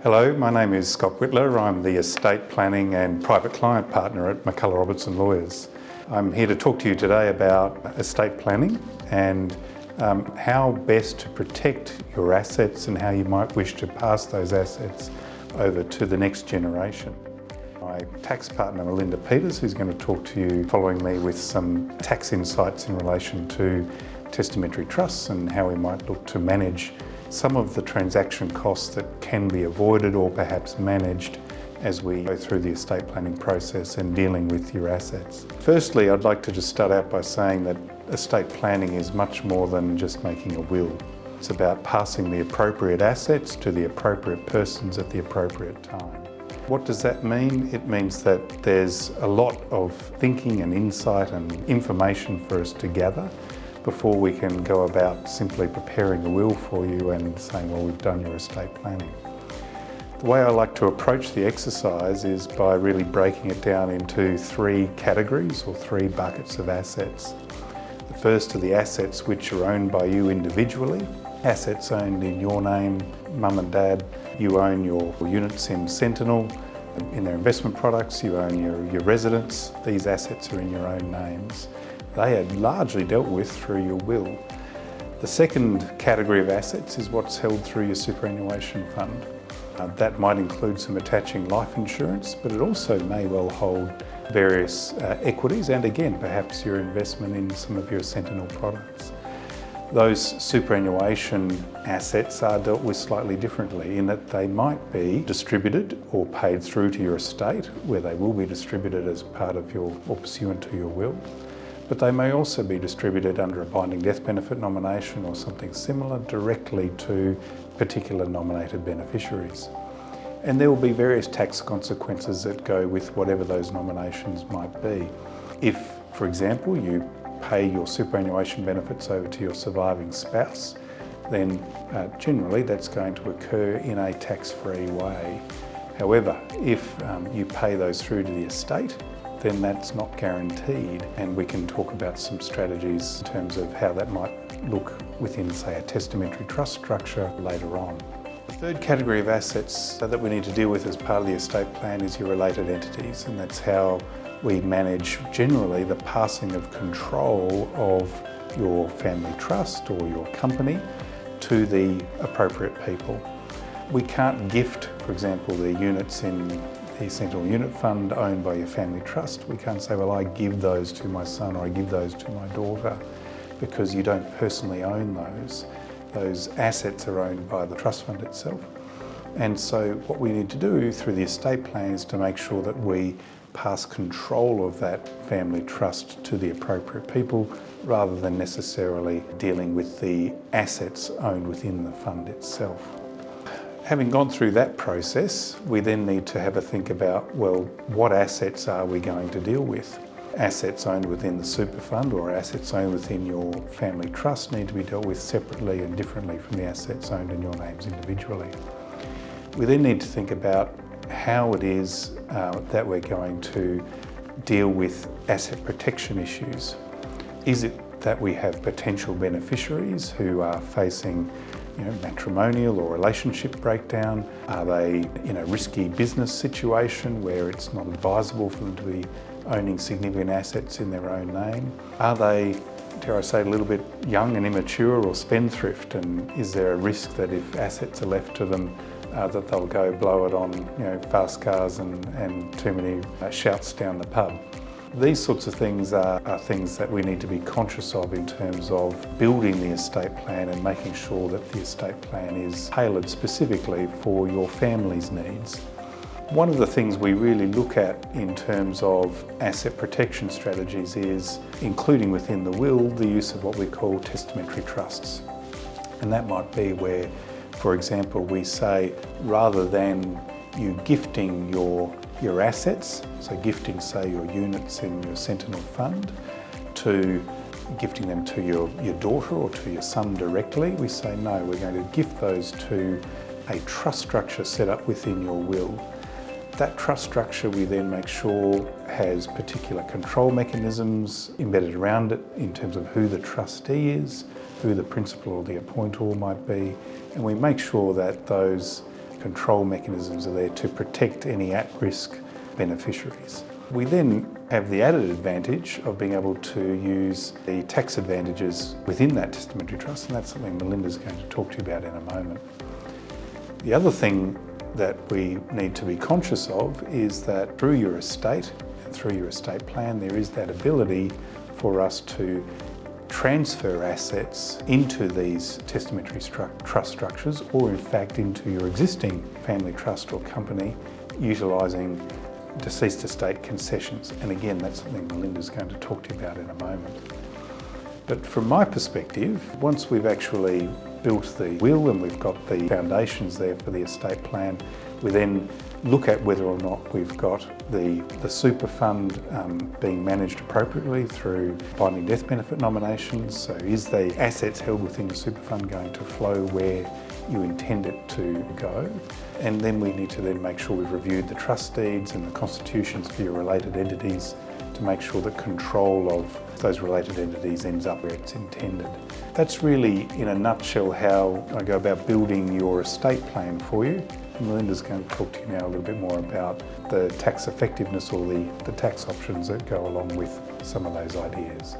Hello, my name is Scott Whitla. I'm the Estate Planning and Private Client Partner at McCullough Robertson Lawyers. I'm here to talk to you today about estate planning and how best to protect your assets and how you might wish to pass those assets over to the next generation. My tax partner Melinda Peters, who's going to talk to you following me with some tax insights in relation to testamentary trusts and how we might look to manage some of the transaction costs that can be avoided or perhaps managed as we go through the estate planning process and dealing with your assets. Firstly, I'd like to just start out by saying that estate planning is much more than just making a will. It's about passing the appropriate assets to the appropriate persons at the appropriate time. What does that mean? It means that there's a lot of thinking and insight and information for us to gather before we can go about simply preparing a will for you and saying, well, we've done your estate planning. The way I like to approach the exercise is by really breaking it down into three categories or three buckets of assets. The first are the assets which are owned by you individually, assets owned in your name, mum and dad. You own your units in Sentinel, in their investment products, you own your residence. These assets are in your own names. They are largely dealt with through your will. The second category of assets is what's held through your superannuation fund. That might include some attaching life insurance, but it also may well hold various equities and again, perhaps your investment in some of your Sentinel products. Those superannuation assets are dealt with slightly differently in that they might be distributed or paid through to your estate, where they will be distributed as part of your or pursuant to your will. But they may also be distributed under a binding death benefit nomination or something similar directly to particular nominated beneficiaries. And there will be various tax consequences that go with whatever those nominations might be. If, for example, you pay your superannuation benefits over to your surviving spouse, then generally that's going to occur in a tax-free way. However, if you pay those through to the estate, then that's not guaranteed, and we can talk about some strategies in terms of how that might look within, say, a testamentary trust structure later on. The third category of assets that we need to deal with as part of the estate plan is your related entities, and that's how we manage generally the passing of control of your family trust or your company to the appropriate people. We can't gift, for example, the units in the Sentinel Unit Fund owned by your family trust. We can't say, well, I give those to my son or I give those to my daughter, because you don't personally own those. Those assets are owned by the trust fund itself. And so what we need to do through the estate plan is to make sure that we pass control of that family trust to the appropriate people rather than necessarily dealing with the assets owned within the fund itself. Having gone through that process, we then need to have a think about, well, what assets are we going to deal with? Assets owned within the super fund or assets owned within your family trust need to be dealt with separately and differently from the assets owned in your names individually. We then need to think about how it is that we're going to deal with asset protection issues. Is it that we have potential beneficiaries who are facing matrimonial or relationship breakdown? Are they in a risky business situation where it's not advisable for them to be owning significant assets in their own name? Are they, dare I say, a little bit young and immature or spendthrift, and is there a risk that if assets are left to them that they'll go blow it on fast cars and too many shouts down the pub? These sorts of things are things that we need to be conscious of in terms of building the estate plan and making sure that the estate plan is tailored specifically for your family's needs. One of the things we really look at in terms of asset protection strategies is, including within the will, the use of what we call testamentary trusts. And that might be where, for example, we say, rather than you gifting your assets, so gifting, say, your units in your Sentinel fund, to gifting them to your daughter or to your son directly, we say, no, we're going to gift those to a trust structure set up within your will. That trust structure we then make sure has particular control mechanisms embedded around it in terms of who the trustee is, who the principal or the appointor might be, and we make sure that those control mechanisms are there to protect any at-risk beneficiaries. We then have the added advantage of being able to use the tax advantages within that testamentary trust, and that's something Melinda's going to talk to you about in a moment. The other thing that we need to be conscious of is that through your estate and through your estate plan, there is that ability for us to transfer assets into these testamentary trust structures, or in fact into your existing family trust or company, utilising deceased estate concessions. And again, that's something Melinda's going to talk to you about in a moment. But from my perspective, once we've actually built the will and we've got the foundations there for the estate plan, we then look at whether or not we've got the super fund being managed appropriately through binding death benefit nominations. So is the assets held within the super fund going to flow where you intend it to go? And then we need to then make sure we've reviewed the trust deeds and the constitutions for your related entities to make sure that control of those related entities ends up where it's intended. That's really, in a nutshell, how I go about building your estate plan for you. And Melinda's going to talk to you now a little bit more about the tax effectiveness or the tax options that go along with some of those ideas.